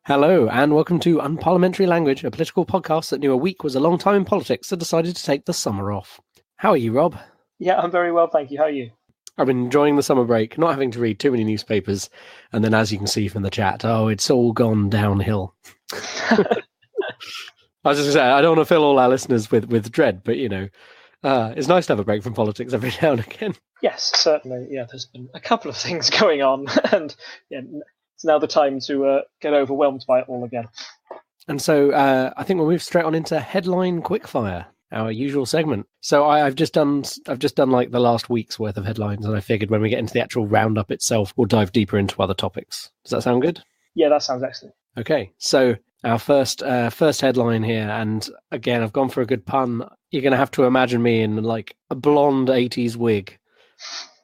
Hello, and welcome to Unparliamentary Language, a political podcast that knew a week was a long time in politics and decided to take the summer off. How are you, Rob? Yeah, I'm very well, thank you. How are you? I've been enjoying the summer break, not having to read too many newspapers, and then as you can see from the chat, it's all gone downhill. I was just going to say, I don't want to fill all our listeners with dread, but, it's nice to have a break from politics every now and again. Yes, certainly. Yeah, there's been a couple of things going on, and it's now the time to get overwhelmed by it all again. And so I think we'll move straight on into Headline Quickfire, our usual segment. So I've just done like the last week's worth of headlines, and I figured when we get into the actual roundup itself, we'll dive deeper into other topics. Does that sound good? Yeah, that sounds excellent. Okay, so our first headline here, and again, I've gone for a good pun. You're going to have to imagine me in like a blonde 80s wig.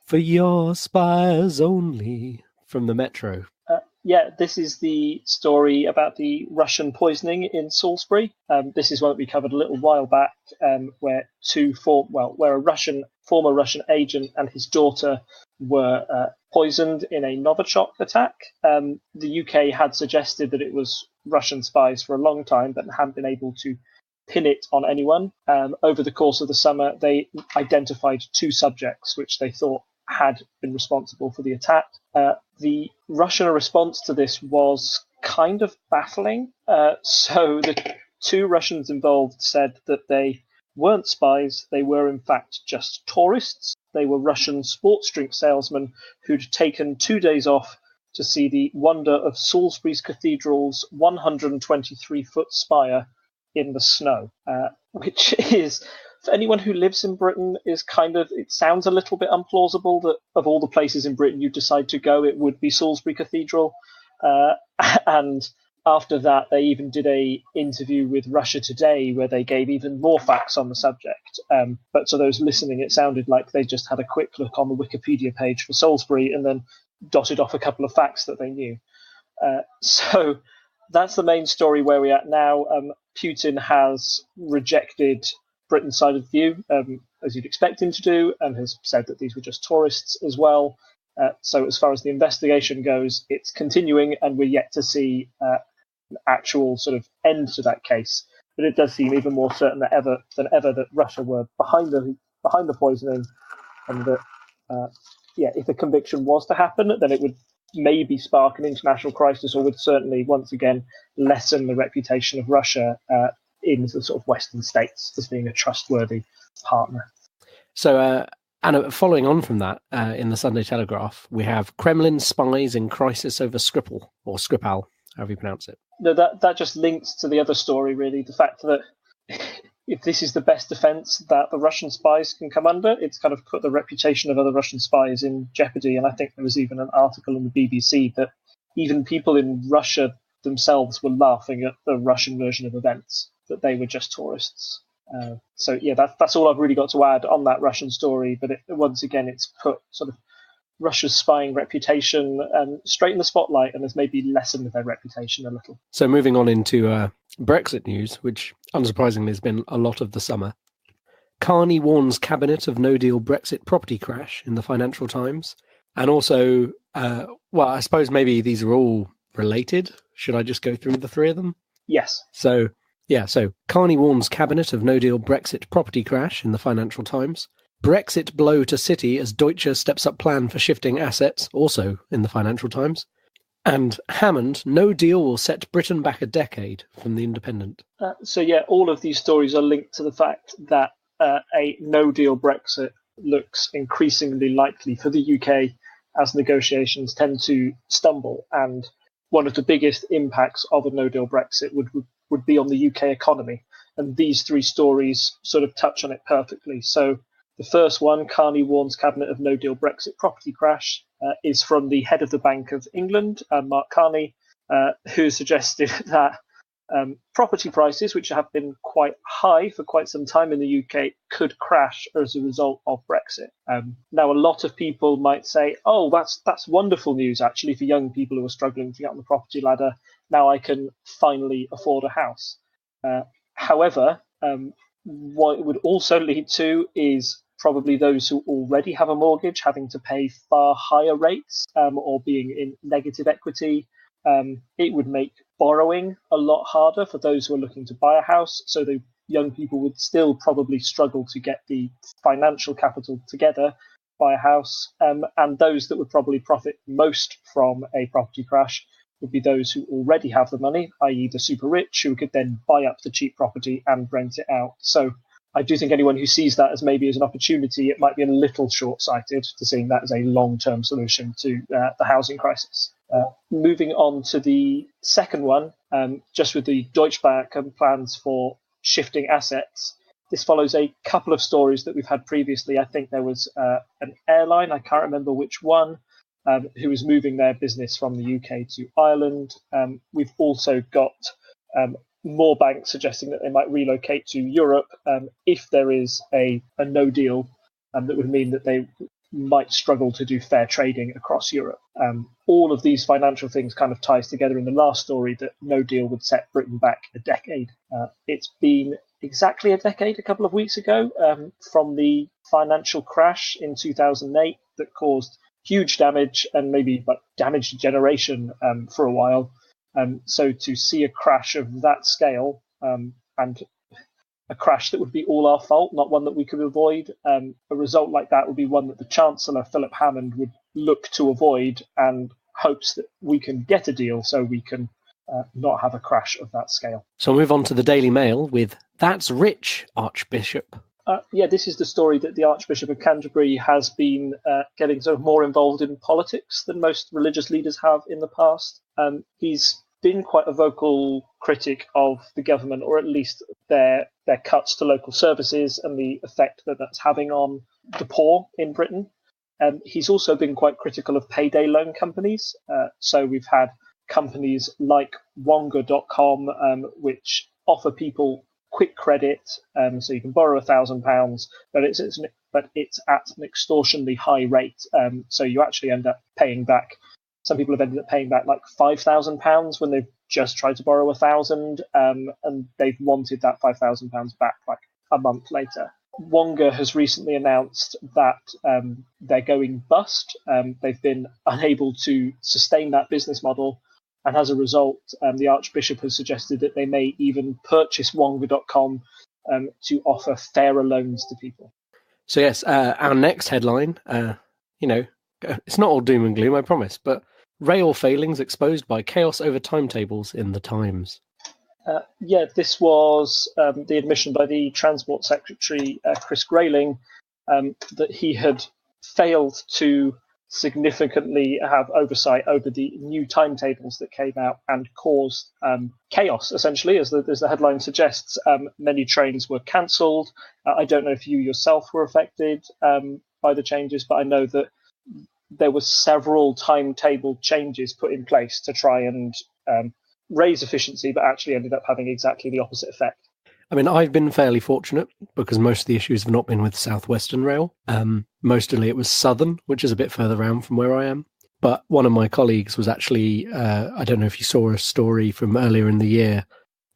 For your spies only, from the Metro. This is the story about the Russian poisoning in Salisbury. This is one that we covered a little while back, where a former Russian agent and his daughter were poisoned in a Novichok attack. The UK had suggested that it was Russian spies for a long time, but hadn't been able to pin it on anyone. Over the course of the summer, they identified two subjects which they thought had been responsible for the attack. The Russian response to this was kind of baffling. So the two Russians involved said that they weren't spies. They were, in fact, just tourists. They were Russian sports drink salesmen who'd taken 2 days off to see the wonder of Salisbury's Cathedral's 123-foot spire in the snow, which is, for anyone who lives in Britain, it sounds a little bit implausible that of all the places in Britain you decide to go, it would be Salisbury Cathedral. And after that, they even did a interview with Russia Today where they gave even more facts on the subject. But to those listening, it sounded like they just had a quick look on the Wikipedia page for Salisbury and then dotted off a couple of facts that they knew. So that's the main story where we're at now. Putin has rejected Britain's side of the view, as you'd expect him to do, and has said that these were just tourists as well. So as far as the investigation goes, it's continuing, and we're yet to see an actual sort of end to that case. But it does seem even more certain than ever that Russia were behind the poisoning, and that if a conviction was to happen, then it would maybe spark an international crisis, or would certainly once again lessen the reputation of Russia in the sort of Western states as being a trustworthy partner. So, Anna, following on from that, in the Sunday Telegraph, we have Kremlin spies in crisis over Skripal, or Skripal, however you pronounce it. No, that just links to the other story, really. The fact that if this is the best defense that the Russian spies can come under, it's kind of put the reputation of other Russian spies in jeopardy. And I think there was even an article in the BBC that even people in Russia themselves were laughing at the Russian version of events, that they were just tourists. That's all I've really got to add on that Russian story. But once again, it's put sort of Russia's spying reputation straight in the spotlight, and has maybe lessened their reputation a little. So moving on into Brexit news, which unsurprisingly has been a lot of the summer. Carney warns cabinet of no-deal Brexit property crash in the Financial Times. And also, I suppose maybe these are all related. Should I just go through the three of them? Yes. So Carney warns cabinet of no-deal Brexit property crash in the Financial Times. Brexit blow to City as Deutsche steps up plan for shifting assets, also in the Financial Times. And Hammond, no deal will set Britain back a decade, from The Independent. All of these stories are linked to the fact that a no-deal Brexit looks increasingly likely for the UK as negotiations tend to stumble. And one of the biggest impacts of a no-deal Brexit would be on the UK economy. And these three stories sort of touch on it perfectly. So the first one, Carney warns cabinet of no-deal Brexit property crash, is from the head of the Bank of England, Mark Carney, who suggested that property prices, which have been quite high for quite some time in the UK, could crash as a result of Brexit. Now, a lot of people might say, oh, that's wonderful news, actually, for young people who are struggling to get on the property ladder. Now I can finally afford a house. However, what it would also lead to is probably those who already have a mortgage having to pay far higher rates, or being in negative equity, It would make borrowing a lot harder for those who are looking to buy a house. So the young people would still probably struggle to get the financial capital together, buy a house. And those that would probably profit most from a property crash would be those who already have the money, i.e. the super rich, who could then buy up the cheap property and rent it out. So I do think anyone who sees that as maybe as an opportunity, it might be a little short-sighted to seeing that as a long-term solution to the housing crisis. Moving on to the second one, just with the Deutsche Bank plans for shifting assets. This follows a couple of stories that we've had previously. I think there was an airline, I can't remember which one, who was moving their business from the UK to Ireland. We've also got more banks suggesting that they might relocate to Europe if there is a no deal, that would mean that they might struggle to do fair trading across Europe. All of these financial things kind of ties together in the last story that no deal would set Britain back a decade. It's been exactly a decade a couple of weeks ago from the financial crash in 2008 that caused huge damage and maybe damaged a generation for a while. So to see a crash of that scale and a crash that would be all our fault, not one that we could avoid, a result like that would be one that the Chancellor, Philip Hammond, would look to avoid and hopes that we can get a deal so we can not have a crash of that scale. So we'll move on to the Daily Mail with "That's Rich, Archbishop." This is the story that the Archbishop of Canterbury has been getting sort of more involved in politics than most religious leaders have in the past. He's been quite a vocal critic of the government, or at least their cuts to local services and the effect that that's having on the poor in Britain. He's also been quite critical of payday loan companies. So we've had companies like Wonga.com, which offer people quick credit, so you can borrow £1,000, but it's at an extortionately high rate. So you actually end up paying back. Some people have ended up paying back like £5,000 when they've just tried to borrow £1,000, and they've wanted that £5,000 back like a month later. Wonga has recently announced that they're going bust. They've been unable to sustain that business model. And as a result, the Archbishop has suggested that they may even purchase Wonga.com to offer fairer loans to people. So yes, our next headline, it's not all doom and gloom, I promise, but rail failings exposed by chaos over timetables in the Times. This was the admission by the Transport Secretary, Chris Grayling, that he had failed to significantly have oversight over the new timetables that came out and caused chaos, essentially, as the headline suggests. Many trains were cancelled. I don't know if you yourself were affected by the changes, but I know that there were several timetable changes put in place to try and raise efficiency, but actually ended up having exactly the opposite effect. I mean, I've been fairly fortunate because most of the issues have not been with South Western Rail. Mostly it was Southern, which is a bit further around from where I am. But one of my colleagues was actually, I don't know if you saw a story from earlier in the year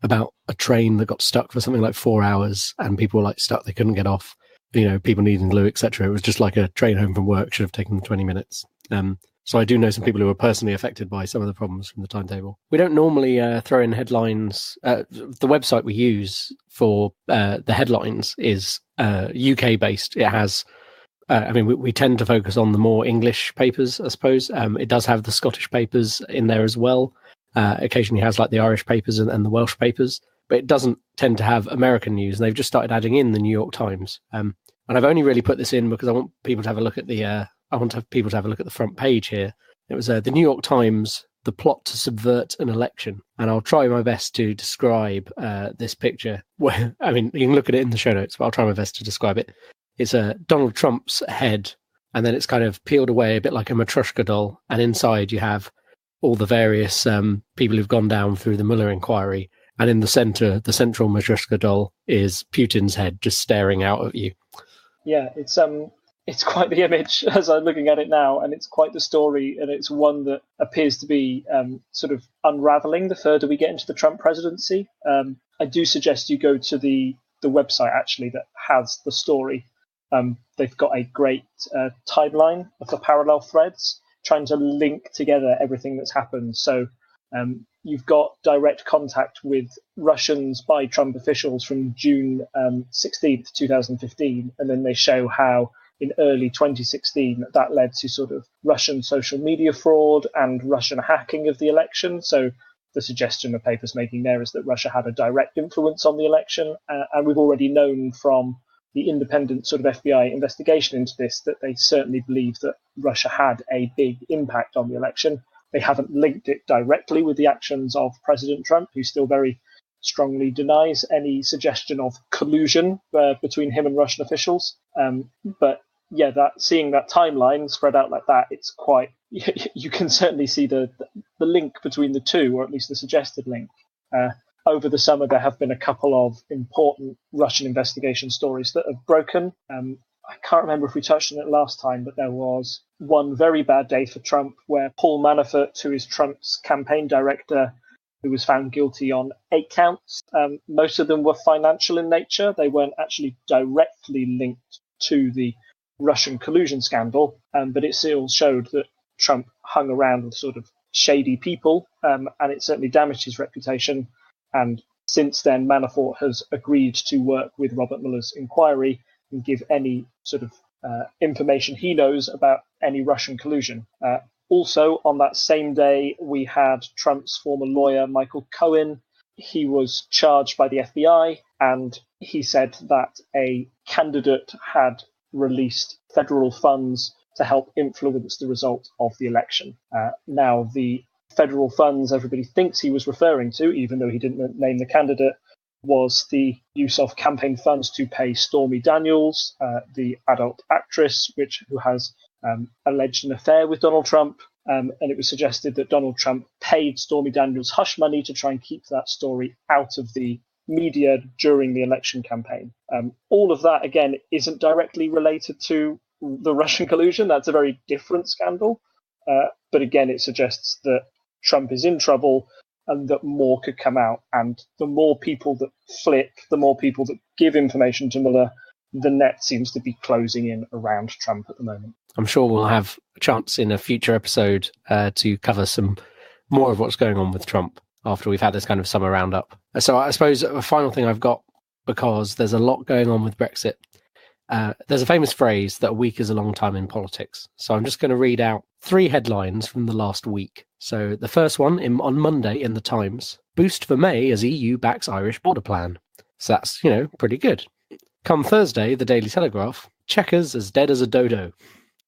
about a train that got stuck for something like 4 hours and people were like stuck, they couldn't get off, people needing glue, etc. It was just like a train home from work, should have taken them 20 minutes. So I do know some people who were personally affected by some of the problems from the timetable. We don't normally throw in headlines. The website we use for the headlines is UK-based. It has, we tend to focus on the more English papers, I suppose. It does have the Scottish papers in there as well. Occasionally has like the Irish papers and the Welsh papers, but it doesn't tend to have American news. And they've just started adding in the New York Times. And I've only really put this in because I want people to have a look at the front page here. It was the New York Times, the plot to subvert an election. And I'll try my best to describe this picture. You can look at it in the show notes, but I'll try my best to describe it. It's Donald Trump's head, and then it's kind of peeled away a bit like a Matryoshka doll. And inside you have all the various people who've gone down through the Mueller inquiry. And in the center, the central Matryoshka doll is Putin's head just staring out at you. Yeah, it's quite the image as I'm looking at it now, and it's quite the story, and it's one that appears to be sort of unraveling the further we get into the Trump presidency. I do suggest you go to the website, actually, that has the story. They've got a great timeline of the parallel threads, trying to link together everything that's happened. So You've got direct contact with Russians by Trump officials from June 16th, 2015, and then they show how in early 2016 that led to sort of Russian social media fraud and Russian hacking of the election. So the suggestion the paper's making there is that Russia had a direct influence on the election, and we've already known from the independent sort of FBI investigation into this that they certainly believe that Russia had a big impact on the election. They haven't linked it directly with the actions of President Trump, who still very strongly denies any suggestion of collusion between him and Russian officials. But yeah, seeing that timeline spread out like that, it's quite. You can certainly see the link between the two, or at least the suggested link. Over the summer, there have been a couple of important Russian investigation stories that have broken. I can't remember if we touched on it last time, but there was one very bad day for Trump where Paul Manafort, who is Trump's campaign director, who was found guilty on 8 counts. Most of them were financial in nature. They weren't actually directly linked to the Russian collusion scandal, but it still showed that Trump hung around with sort of shady people, and it certainly damaged his reputation. And since then, Manafort has agreed to work with Robert Mueller's inquiry and give any sort of information he knows about any Russian collusion. Also, on that same day, we had Trump's former lawyer, Michael Cohen. He was charged by the FBI, and he said that a candidate had released federal funds to help influence the result of the election. Now, the federal funds everybody thinks he was referring to, even though he didn't name the candidate, was the use of campaign funds to pay Stormy Daniels, the adult actress, who has alleged an affair with Donald Trump. And it was suggested that Donald Trump paid Stormy Daniels hush money to try and keep that story out of the media during the election campaign. All of that, again, isn't directly related to the Russian collusion. That's a very different scandal. But again, it suggests that Trump is in trouble and that more could come out. And the more people that flick, the more people that give information to Mueller, the net seems to be closing in around Trump at the moment. I'm sure we'll have a chance in a future episode to cover some more of what's going on with Trump after we've had this kind of summer roundup. So I suppose a final thing I've got, because there's a lot going on with Brexit. There's a famous phrase that a week is a long time in politics. So I'm just going to read out 3 headlines from the last week. So the first one on Monday in the Times: boost for May as EU backs Irish border plan. So that's, pretty good. Come Thursday, the Daily Telegraph: Chequers as dead as a dodo.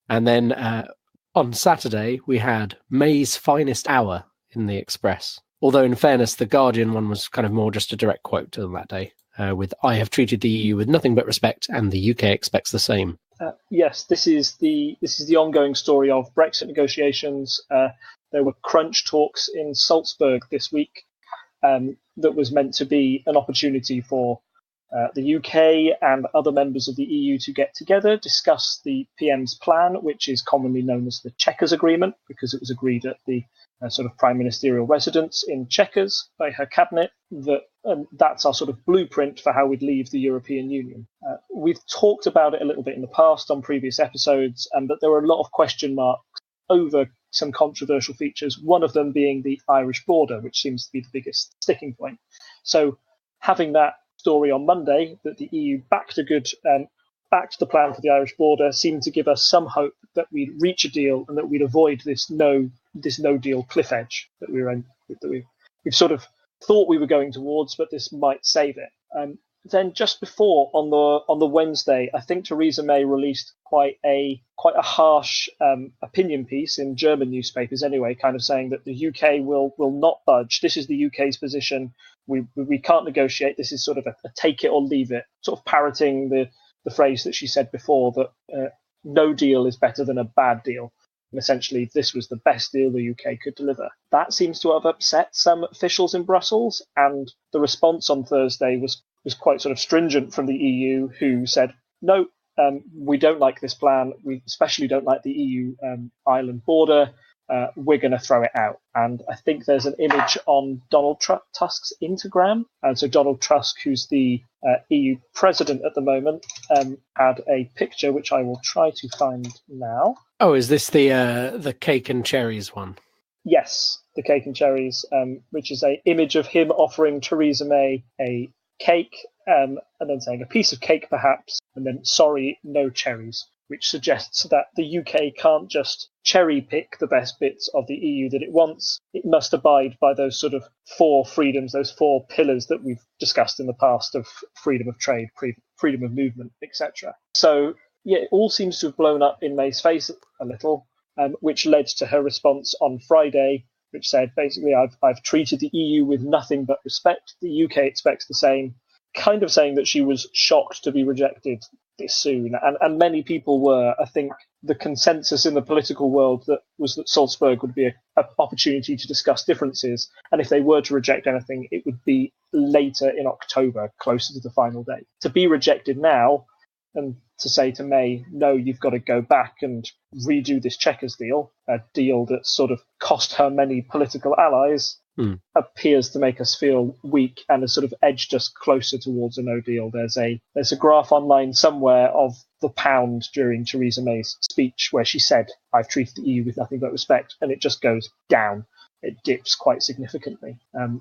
And then on Saturday, we had May's finest hour in the Express. Although in fairness, the Guardian one was kind of more just a direct quote on that day, with "I have treated the EU with nothing but respect, and the UK expects the same." Yes, this is the ongoing story of Brexit negotiations. There were crunch talks in Salzburg this week that was meant to be an opportunity for the UK and other members of the EU to get together, discuss the PM's plan, which is commonly known as the Chequers Agreement, because it was agreed at the sort of prime ministerial residence in Chequers by her cabinet. That's our sort of blueprint for how we'd leave the European Union. We've talked about it a little bit in the past on previous episodes, but there were a lot of question marks over some controversial features, one of them being the Irish border, which seems to be the biggest sticking point. So having that story on Monday, that the EU backed the plan for the Irish border, seemed to give us some hope that we'd reach a deal and that we'd avoid this no deal cliff edge that we've sort of thought we were going towards, but this might save it. Then just before on the Wednesday, I think Theresa May released quite a harsh opinion piece in German newspapers anyway, kind of saying that the UK will not budge. This is the UK's position. We can't negotiate. This is sort of a take it or leave it, sort of parroting the phrase that she said before, that no deal is better than a bad deal. And essentially, this was the best deal the UK could deliver. That seems to have upset some officials in Brussels, and the response on Thursday was quite sort of stringent from the EU, who said, no, we don't like this plan. We especially don't like the EU Ireland border. We're going to throw it out. And I think there's an image on Donald Tusk's Instagram. And so Donald Tusk, who's the EU president at the moment, had a picture, which I will try to find now. Oh, is this the cake and cherries one? Yes, the cake and cherries, which is a image of him offering Theresa May a cake, and then saying a piece of cake perhaps, and then sorry, no cherries, which suggests that the UK can't just cherry pick the best bits of the EU that it wants. It must abide by those sort of four freedoms, those four pillars that we've discussed in the past of freedom of trade, freedom of movement, etc. So, yeah, it all seems to have blown up in May's face a little, which led to her response on Friday, which said, basically, I've treated the EU with nothing but respect. The UK expects the same, kind of saying that she was shocked to be rejected this soon. And many people were. I think the consensus in the political world was that Salzburg would be an opportunity to discuss differences. And if they were to reject anything, it would be later in October, closer to the final date. To be rejected now and to say to May, no, you've got to go back and redo this Chequers deal, a deal that sort of cost her many political allies, appears to make us feel weak and has sort of edged us closer towards a no deal. There's a graph online somewhere of the pound during Theresa May's speech where she said, I've treated the EU with nothing but respect, and it just goes down. It dips quite significantly.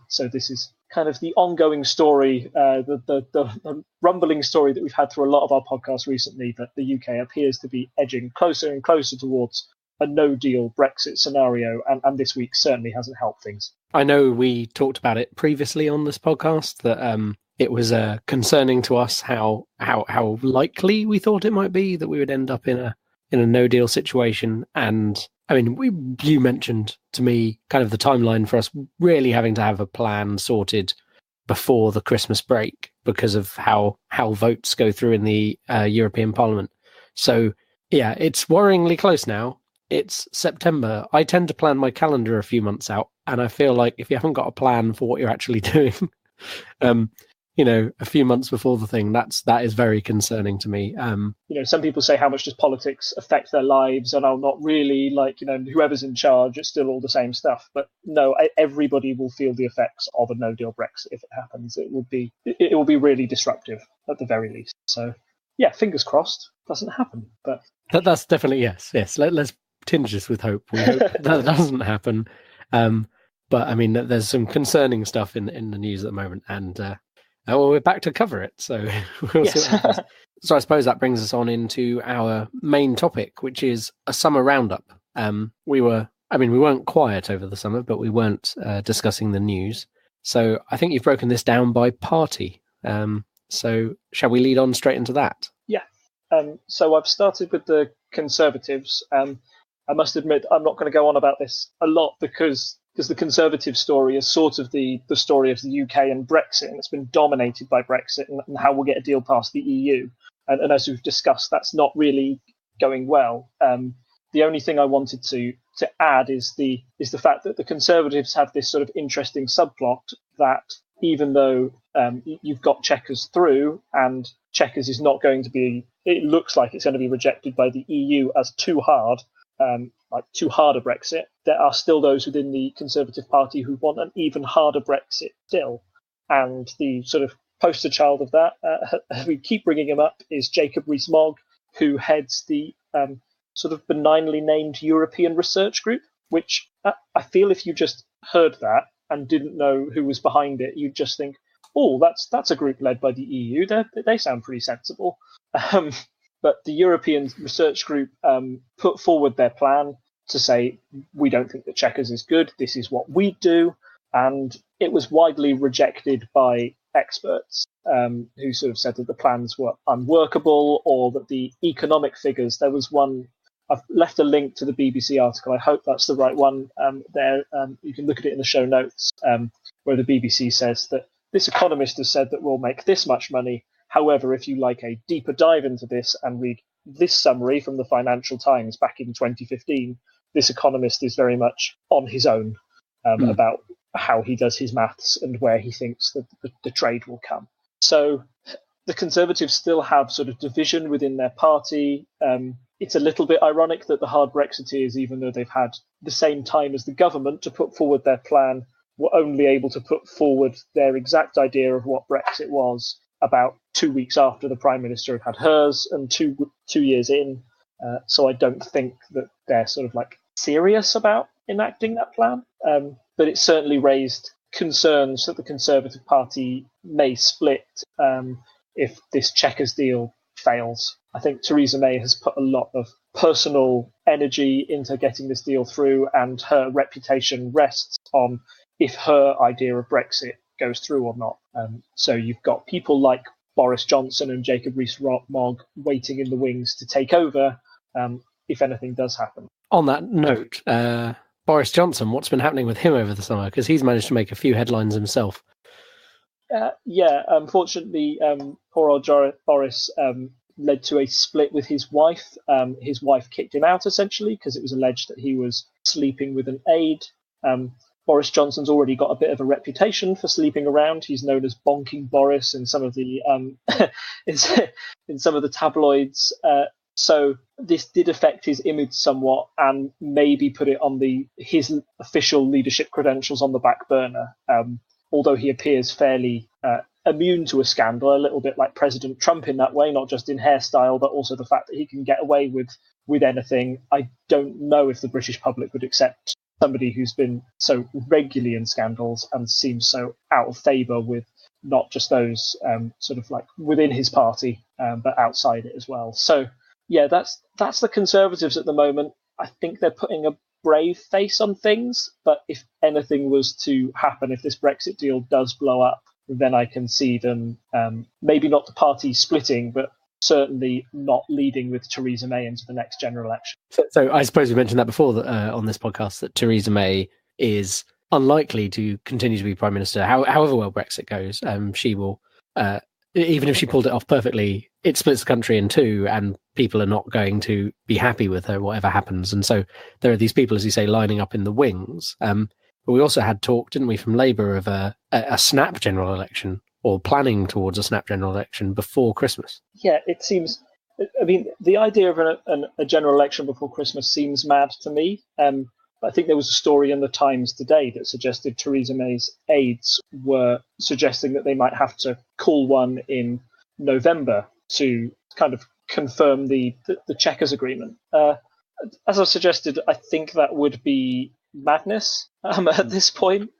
So this is kind of the ongoing story, the rumbling story that we've had through a lot of our podcasts recently, that the UK appears to be edging closer and closer towards a no-deal Brexit scenario, and this week certainly hasn't helped things. I know we talked about it previously on this podcast, that it was concerning to us how likely we thought it might be that we would end up in a no-deal situation. And I mean, you mentioned to me kind of the timeline for us really having to have a plan sorted before the Christmas break because of how votes go through in the European Parliament. So, yeah, it's worryingly close now. It's September. I tend to plan my calendar a few months out, and I feel like if you haven't got a plan for what you're actually doing, a few months before the thing, that is very concerning to me. Some people say, how much does politics affect their lives? And I'm not really whoever's in charge, it's still all the same stuff. But no, everybody will feel the effects of a no-deal Brexit if it happens. It will be really disruptive at the very least. So, yeah, fingers crossed, doesn't happen. But that's definitely yes. Let's tinge this with hope. We hope that doesn't happen. But I mean, there's some concerning stuff in the news at the moment, and we're back to cover it. So we'll see what happens. So I suppose that brings us on into our main topic, which is a summer roundup. We weren't quiet over the summer, but we weren't discussing the news. So I think you've broken this down by party. So shall we lead on straight into that? Yeah. So I've started with the Conservatives. I must admit, I'm not going to go on about this a lot because the Conservative story is sort of the story of the UK and Brexit, and it's been dominated by Brexit and how we'll get a deal past the EU. And as we've discussed, that's not really going well. The only thing I wanted to add is the fact that the Conservatives have this sort of interesting subplot that even though you've got Chequers through, and Chequers is not going to be, it looks like it's going to be rejected by the EU as too hard, too hard a Brexit, there are still those within the Conservative Party who want an even harder Brexit still. And the sort of poster child of that, we keep bringing him up, is Jacob Rees-Mogg, who heads the sort of benignly named European Research Group, which I feel if you just heard that and didn't know who was behind it, you'd just think, oh, that's a group led by the EU. They sound pretty sensible. But the European Research Group put forward their plan to say, we don't think that Chequers is good. This is what we do. And it was widely rejected by experts who sort of said that the plans were unworkable or that the economic figures, there was one, I've left a link to the BBC article. I hope that's the right one there. You can look at it in the show notes where the BBC says that this economist has said that we'll make this much money. However, if you like a deeper dive into this and read this summary from the Financial Times back in 2015, this economist is very much on his own about how he does his maths and where he thinks that the trade will come. So the Conservatives still have sort of division within their party. It's a little bit ironic that the hard Brexiteers, even though they've had the same time as the government to put forward their plan, were only able to put forward their exact idea of what Brexit was about 2 weeks after the Prime Minister had hers and two years in. So I don't think that they're sort of like serious about enacting that plan. But it certainly raised concerns that the Conservative Party may split if this Chequers deal fails. I think Theresa May has put a lot of personal energy into getting this deal through, and her reputation rests on if her idea of Brexit goes through or not. So you've got people like Boris Johnson and Jacob Rees-Mogg waiting in the wings to take over if anything does happen. On that note, Boris Johnson, what's been happening with him over the summer? Because he's managed to make a few headlines himself. Unfortunately, poor old Boris led to a split with his wife. His wife kicked him out, essentially, because it was alleged that he was sleeping with an aide. Boris Johnson's already got a bit of a reputation for sleeping around. He's known as Bonking Boris in some of the in some of the tabloids. So this did affect his image somewhat, and maybe put it on his official leadership credentials on the back burner. Although he appears fairly immune to a scandal, a little bit like President Trump in that way, not just in hairstyle, but also the fact that he can get away with anything. I don't know if the British public would accept somebody who's been so regularly in scandals and seems so out of favour with not just those sort of like within his party, but outside it as well. So yeah, that's the Conservatives at the moment. I think they're putting a brave face on things, but if anything was to happen, if this Brexit deal does blow up, then I can see them maybe not the party splitting, but certainly not leading with Theresa May into the next general election. So I suppose we mentioned that before on this podcast, that Theresa May is unlikely to continue to be Prime Minister. However well Brexit goes, she will, even if she pulled it off perfectly, it splits the country in two, and people are not going to be happy with her, whatever happens. And so there are these people, as you say, lining up in the wings. But we also had talk, didn't we, from Labour of a snap general election, or planning towards a snap general election before Christmas. Yeah, it seems. I mean, the idea of a general election before Christmas seems mad to me. I think there was a story in the Times today that suggested Theresa May's aides were suggesting that they might have to call one in November to kind of confirm the Chequers agreement. As I suggested, I think that would be madness at this point.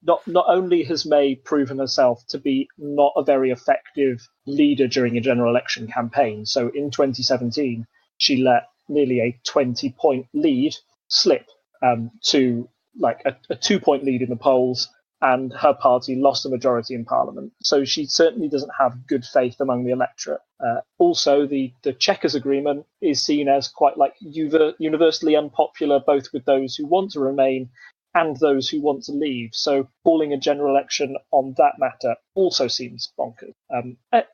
Not only has May proven herself to be not a very effective leader during a general election campaign, so in 2017 she let nearly a 20-point lead slip to like a 2-point lead in the polls, and her party lost a majority in Parliament. So she certainly doesn't have good faith among the electorate. Also, the Chequers agreement is seen as quite like universally unpopular, both with those who want to remain and those who want to leave. So calling a general election on that matter also seems bonkers.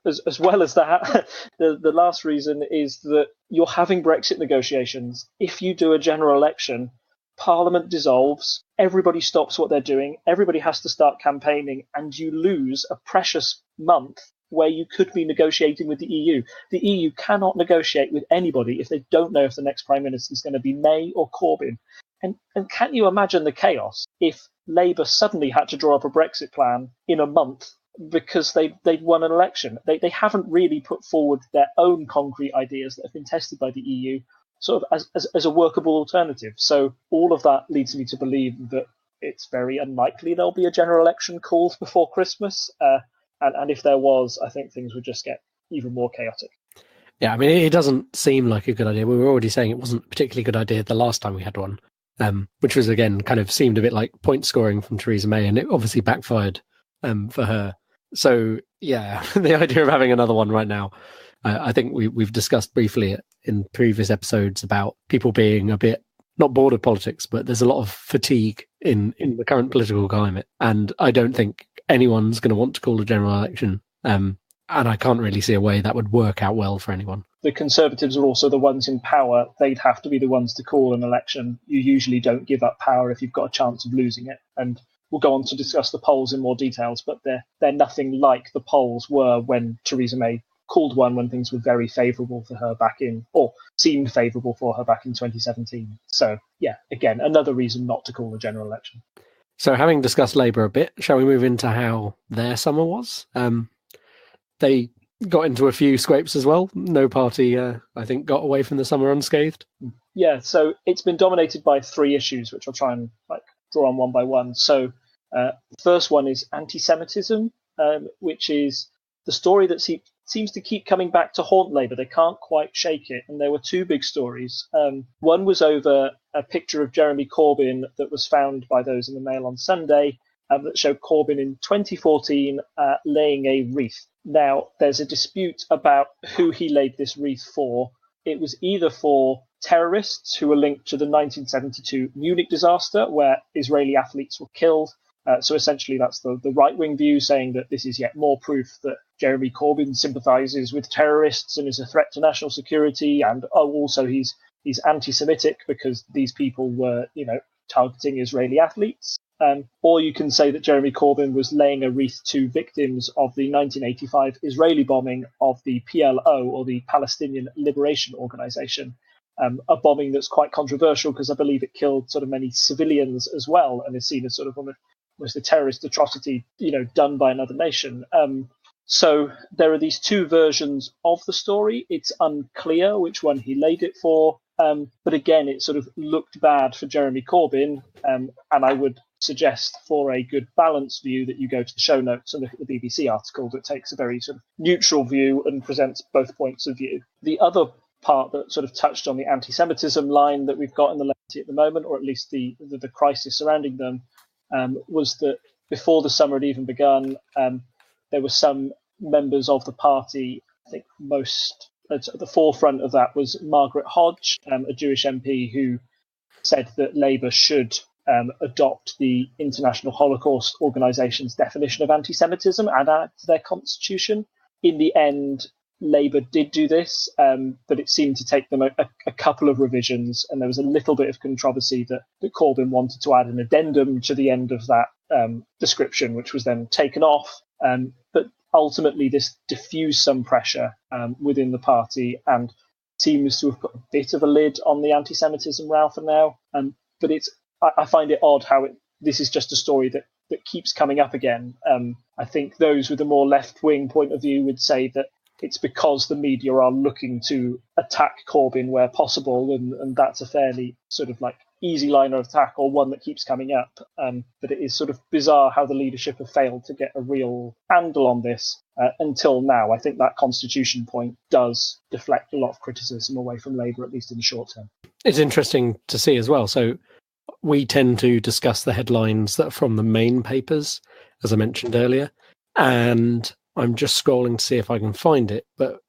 As well as that, the last reason is that you're having Brexit negotiations. If you do a general election, Parliament dissolves, everybody stops what they're doing, everybody has to start campaigning, and you lose a precious month where you could be negotiating with the EU. The EU cannot negotiate with anybody if they don't know if the next Prime Minister is going to be May or Corbyn. And can you imagine the chaos if Labour suddenly had to draw up a Brexit plan in a month because they'd won an election? They haven't really put forward their own concrete ideas that have been tested by the EU sort of as a workable alternative. So all of that leads me to believe that it's very unlikely there'll be a general election called before Christmas. And if there was, I think things would just get even more chaotic. Yeah, I mean, it doesn't seem like a good idea. We were already saying it wasn't a particularly good idea the last time we had one, which was, again, kind of seemed a bit like point scoring from Theresa May, and it obviously backfired for her. So, yeah, the idea of having another one right now, I think we've discussed briefly in previous episodes about people being a bit, not bored of politics, but there's a lot of fatigue in the current political climate. And I don't think anyone's going to want to call a general election. And I can't really see a way that would work out well for anyone. The Conservatives are also the ones in power. They'd have to be the ones to call an election. You usually don't give up power if you've got a chance of losing it. And we'll go on to discuss the polls in more details, but they're nothing like the polls were when Theresa May called one when things were very favourable for her seemed favourable for her back in 2017. So, yeah, again, another reason not to call a general election. So having discussed Labour a bit, shall we move into how their summer was? They got into a few scrapes as well. No party, I think, got away from the summer unscathed. Yeah, so it's been dominated by three issues, which I'll try and draw on one by one. So the first one is anti-Semitism, which is the story that seems to keep coming back to haunt Labour. They can't quite shake it. And there were two big stories. One was over a picture of Jeremy Corbyn that was found by those in the Mail on Sunday that showed Corbyn in 2014 laying a wreath. Now, there's a dispute about who he laid this wreath for. It was either for terrorists who were linked to the 1972 Munich disaster, where Israeli athletes were killed. So essentially, that's the right-wing view, saying that this is yet more proof that Jeremy Corbyn sympathises with terrorists and is a threat to national security, and also he's anti-Semitic because these people were, targeting Israeli athletes. Or you can say that Jeremy Corbyn was laying a wreath to victims of the 1985 Israeli bombing of the PLO, or the Palestinian Liberation Organization, a bombing that's quite controversial because I believe it killed sort of many civilians as well, and is seen as sort of almost a terrorist atrocity, done by another nation. So there are these two versions of the story. It's unclear which one he laid it for, but again, it sort of looked bad for Jeremy Corbyn, and I would suggest for a good balanced view that you go to the show notes and look at the BBC article that takes a very sort of neutral view and presents both points of view. The other part that sort of touched on the anti-Semitism line that we've got in the Labour at the moment, or at least the crisis surrounding them, was that before the summer had even begun, there were some members of the party, I think most at the forefront of that was Margaret Hodge, a Jewish MP who said that Labour should adopt the International Holocaust Organization's definition of anti-Semitism and add to their constitution. In the end, Labour did do this, but it seemed to take them a couple of revisions, and there was a little bit of controversy that Corbyn wanted to add an addendum to the end of that description, which was then taken off. But ultimately, this diffused some pressure within the party and seems to have put a bit of a lid on the anti-Semitism row for now. But I find it odd how this is just a story that keeps coming up again. I think those with a more left-wing point of view would say that it's because the media are looking to attack Corbyn where possible, and that's a fairly sort of easy line of attack, or one that keeps coming up. But it is sort of bizarre how the leadership have failed to get a real handle on this until now. I think that constitution point does deflect a lot of criticism away from Labour, at least in the short term. It's interesting to see as well. So we tend to discuss the headlines that are from the main papers, as I mentioned earlier, and I'm just scrolling to see if I can find it. But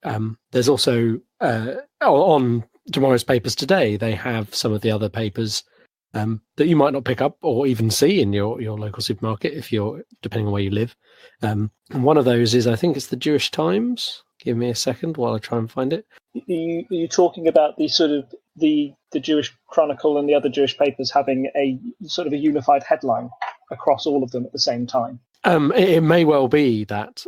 there's also on tomorrow's papers today, they have some of the other papers that you might not pick up or even see in your local supermarket if you're depending on where you live. And one of those is, I think it's the Jewish Times. Give me a second while I try and find it. Are you talking about the sort of the Jewish Chronicle and the other Jewish papers having a sort of a unified headline across all of them at the same time? It may well be that.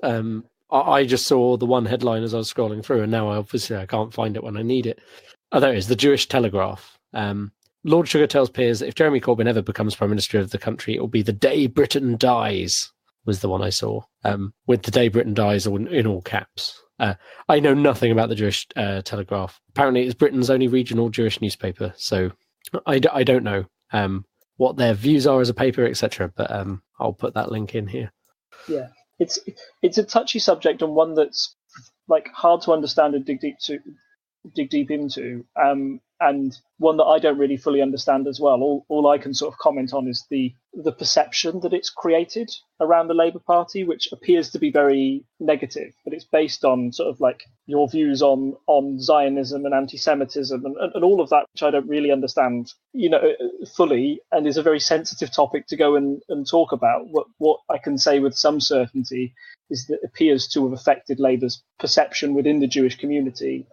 I just saw the one headline as I was scrolling through, and now I can't find it when I need it. Oh, there it is, the Jewish Telegraph. Lord Sugar tells peers that if Jeremy Corbyn ever becomes Prime Minister of the country, it will be the day Britain dies, was the one I saw, with the day Britain dies in all caps. I know nothing about the Jewish Telegraph. Apparently it's Britain's only regional Jewish newspaper, so I don't know what their views are as a paper, etc. But I'll put that link in here. Yeah, it's a touchy subject, and one that's hard to understand and dig deep into, and one that I don't really fully understand as well. All I can sort of comment on is the perception that it's created around the Labour Party, which appears to be very negative, but it's based on sort of your views on Zionism and anti-Semitism and all of that, which I don't really understand, fully, and is a very sensitive topic to go and talk about. What I can say with some certainty is that it appears to have affected Labour's perception within the Jewish community.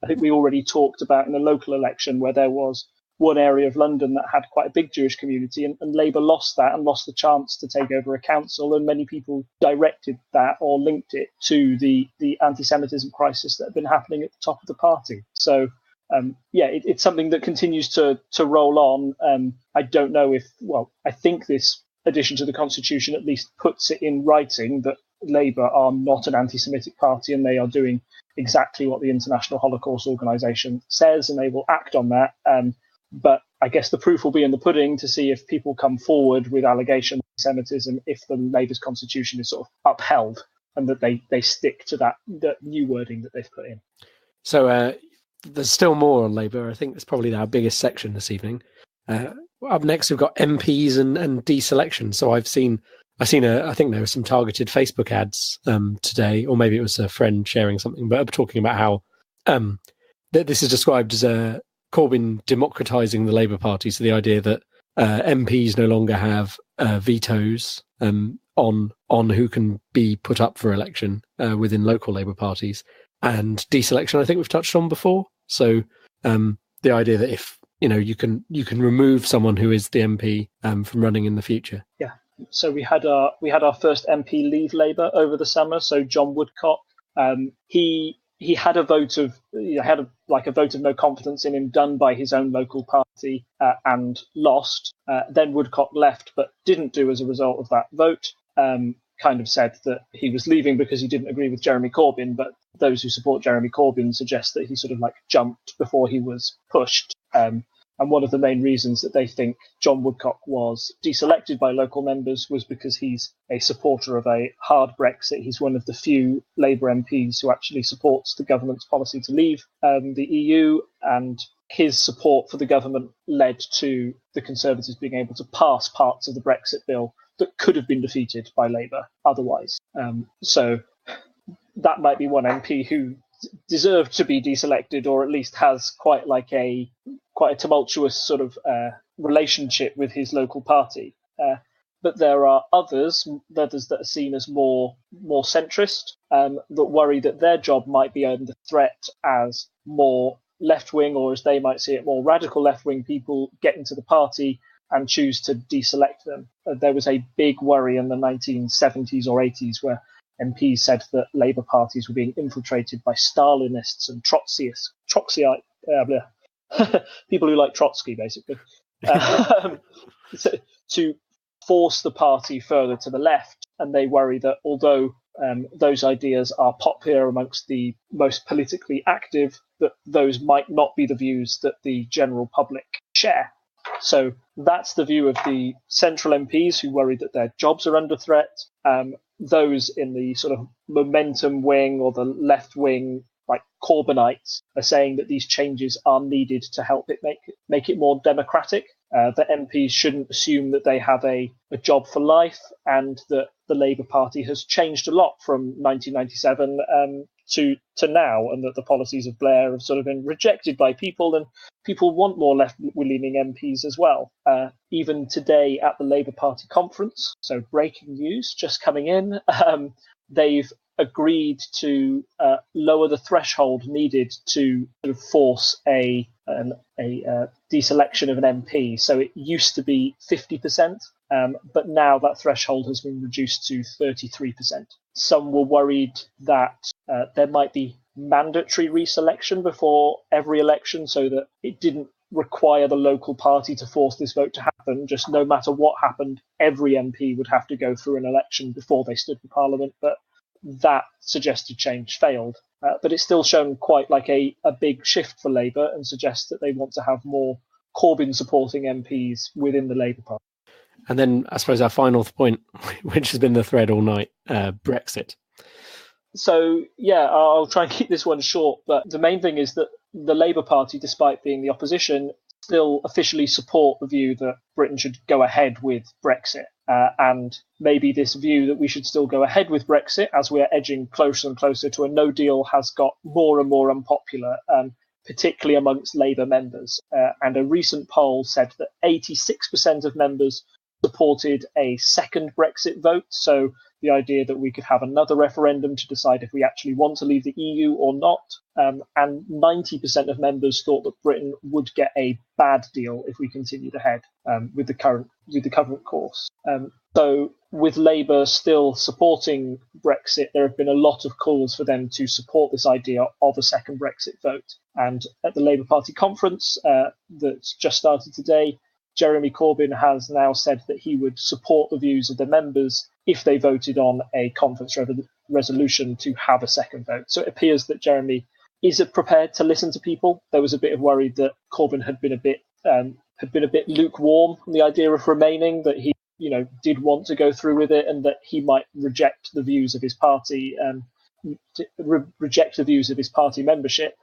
I think we already talked about in the local election where there was one area of London that had quite a big Jewish community, and Labour lost that and lost the chance to take over a council, and many people directed that or linked it to the anti-Semitism crisis that had been happening at the top of the party. So, it's something that continues to roll on. I don't know I think this addition to the Constitution at least puts it in writing that Labour are not an anti-Semitic party, and they are doing exactly what the International Holocaust Organization says, and they will act on that. But I guess the proof will be in the pudding to see if people come forward with allegations of anti-Semitism, if the Labour's constitution is sort of upheld and that they stick to that new wording that they've put in. So there's still more on Labour. I think it's probably our biggest section this evening. Up next, we've got MPs and deselection. So I think there were some targeted Facebook ads today, or maybe it was a friend sharing something, but talking about how this is described as Corbyn democratising the Labour Party. So the idea that MPs no longer have vetoes on who can be put up for election within local Labour parties, and deselection I think we've touched on before. So the idea that if you can remove someone who is the MP from running in the future. Yeah. So we had our first MP leave Labour over the summer. So John Woodcock, he had a vote of no confidence in him done by his own local party and lost. Then Woodcock left, but didn't do as a result of that vote. Kind of said that he was leaving because he didn't agree with Jeremy Corbyn, but those who support Jeremy Corbyn suggest that he sort of jumped before he was pushed. And one of the main reasons that they think John Woodcock was deselected by local members was because he's a supporter of a hard Brexit. He's one of the few Labour MPs who actually supports the government's policy to leave the EU, and his support for the government led to the Conservatives being able to pass parts of the Brexit bill that could have been defeated by Labour otherwise. So that might be one MP who deserved to be deselected, or at least has quite a tumultuous sort of relationship with his local party. But there are others that are seen as more centrist, that worry that their job might be under threat as more left-wing, or as they might see it, more radical left-wing people get into the party and choose to deselect them. There was a big worry in the 1970s or 80s where MPs said that Labour parties were being infiltrated by Stalinists and Trotskyites, people who like Trotsky, basically, to force the party further to the left. And they worry that although those ideas are popular amongst the most politically active, that those might not be the views that the general public share. So that's the view of the central MPs who worry that their jobs are under threat. Those in the sort of momentum wing or the left wing, like Corbynites, are saying that these changes are needed to help it make it more democratic. That MPs shouldn't assume that they have a job for life, and that the Labour Party has changed a lot from 1997 to now, and that the policies of Blair have sort of been rejected by people, and people want more left-leaning MPs as well. Even today at the Labour Party conference, so breaking news just coming in, they've agreed to lower the threshold needed to sort of force a deselection of an MP. So it used to be 50%, but now that threshold has been reduced to 33%. Some were worried that there might be mandatory reselection before every election, so that it didn't require the local party to force this vote to happen. Just no matter what happened, every MP would have to go through an election before they stood for Parliament. But that suggested change failed. But it's still shown quite like a big shift for Labour, and suggests that they want to have more Corbyn-supporting MPs within the Labour Party. And then I suppose our final point, which has been the thread all night, Brexit. So, yeah, I'll try and keep this one short, but the main thing is that the Labour Party, despite being the opposition, still officially support the view that Britain should go ahead with Brexit. And maybe this view that we should still go ahead with Brexit, as we're edging closer and closer to a no deal, has got more and more unpopular, particularly amongst Labour members. And a recent poll said that 86% of members supported a second Brexit vote. So the idea that we could have another referendum to decide if we actually want to leave the EU or not. And 90% of members thought that Britain would get a bad deal if we continued ahead with the current course. So with Labour still supporting Brexit, there have been a lot of calls for them to support this idea of a second Brexit vote. And at the Labour Party conference that's just started today, Jeremy Corbyn has now said that he would support the views of the members if they voted on a conference resolution to have a second vote. So it appears that Jeremy is prepared to listen to people. There was a bit of worry that Corbyn had been a bit lukewarm on the idea of remaining, that he did want to go through with it, and that he might reject the views of his party membership.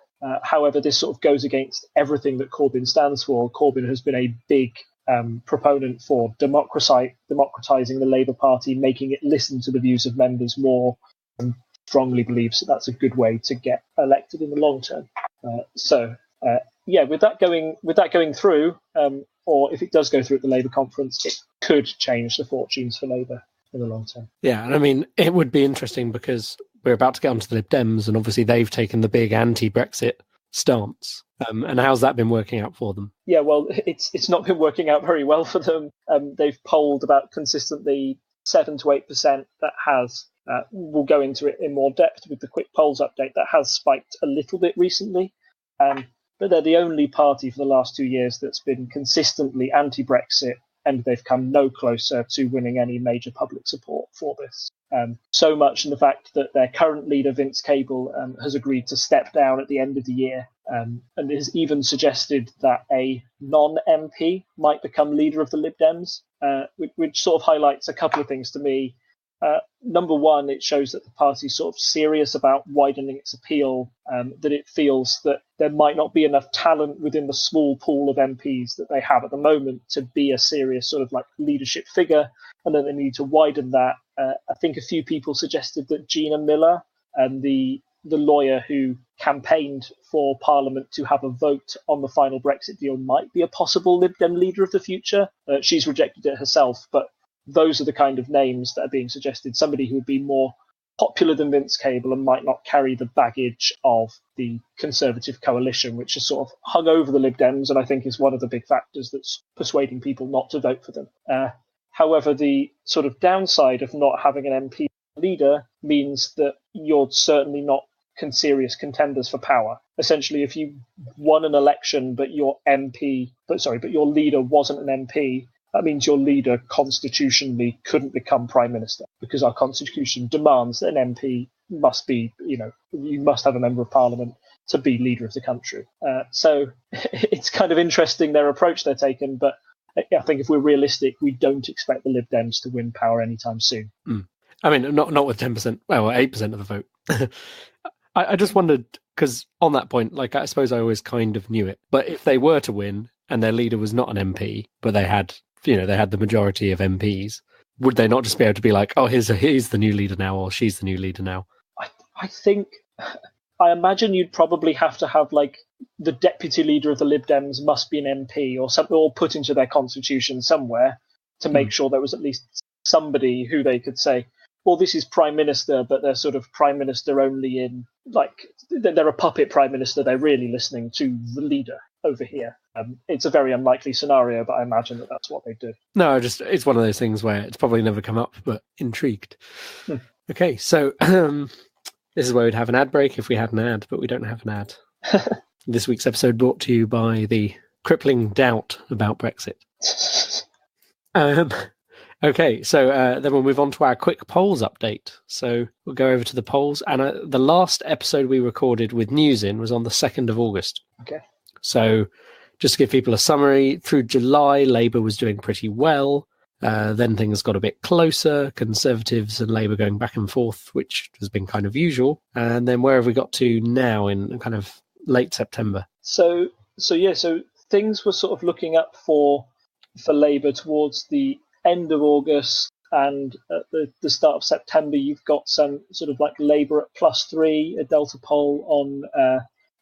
However, this sort of goes against everything that Corbyn stands for. Corbyn has been a big proponent for democratising the Labour Party, making it listen to the views of members more, and strongly believes that that's a good way to get elected in the long term. With that going through, or if it does go through at the Labour conference, it could change the fortunes for Labour in the long term. Yeah, and I mean, it would be interesting because we're about to get onto the Lib Dems, and obviously they've taken the big anti-Brexit stance. And how's that been working out for them? Yeah, well, it's not been working out very well for them. They've polled about consistently 7 to 8%. That has, we'll go into it in more depth with the quick polls update, that has spiked a little bit recently. But they're the only party for the last 2 years that's been consistently anti-Brexit, and they've come no closer to winning any major public support for this. So much in the fact that their current leader, Vince Cable, has agreed to step down at the end of the year, and has even suggested that a non-MP might become leader of the Lib Dems, which sort of highlights a couple of things to me. Number one, it shows that the party's sort of serious about widening its appeal, that it feels that there might not be enough talent within the small pool of MPs that they have at the moment to be a serious sort of like leadership figure, and then they need to widen that. I think a few people suggested that Gina Miller, the lawyer who campaigned for Parliament to have a vote on the final Brexit deal, might be a possible Lib Dem leader of the future. She's rejected it herself, but those are the kind of names that are being suggested. Somebody who would be more popular than Vince Cable and might not carry the baggage of the Conservative coalition, which has sort of hung over the Lib Dems, and I think is one of the big factors that's persuading people not to vote for them. However, the sort of downside of not having an MP leader means that you're certainly not serious contenders for power. Essentially, if you won an election but your leader wasn't an MP, that means your leader constitutionally couldn't become prime minister, because our constitution demands that an MP must be, you must have a member of parliament to be leader of the country. So it's kind of interesting, their approach they're taking, but I think if we're realistic, we don't expect the Lib Dems to win power anytime soon. I mean, not with 10%, well, 8% of the vote. I just wondered, because on that point, like, I suppose I always kind of knew it, but if they were to win and their leader was not an MP, but they had the majority of MPs, would they not just be able to be like, oh, he's the new leader now, or she's the new leader now? I imagine you'd probably have to have, like, the deputy leader of the Lib Dems must be an MP or something, or put into their constitution somewhere to make sure there was at least somebody who they could say, well, this is prime minister, but they're sort of prime minister only in, like, they're a puppet prime minister. They're really listening to the leader over here. It's a very unlikely scenario, but I imagine that that's what they do. No, it's one of those things where it's probably never come up, but intrigued. Okay, so this is where we'd have an ad break if we had an ad, but we don't have an ad. This week's episode brought to you by the crippling doubt about Brexit. Okay, so then we'll move on to our quick polls update. So we'll go over to the polls, and the last episode we recorded with news in was on the 2nd of August. Okay. So just to give people a summary, through July, Labour was doing pretty well. Then things got a bit closer, Conservatives and Labour going back and forth, which has been kind of usual. And then where have we got to now in kind of late September? So things were sort of looking up for Labour towards the end of August, and at the start of September, you've got some sort of like Labour at +3, a Delta poll on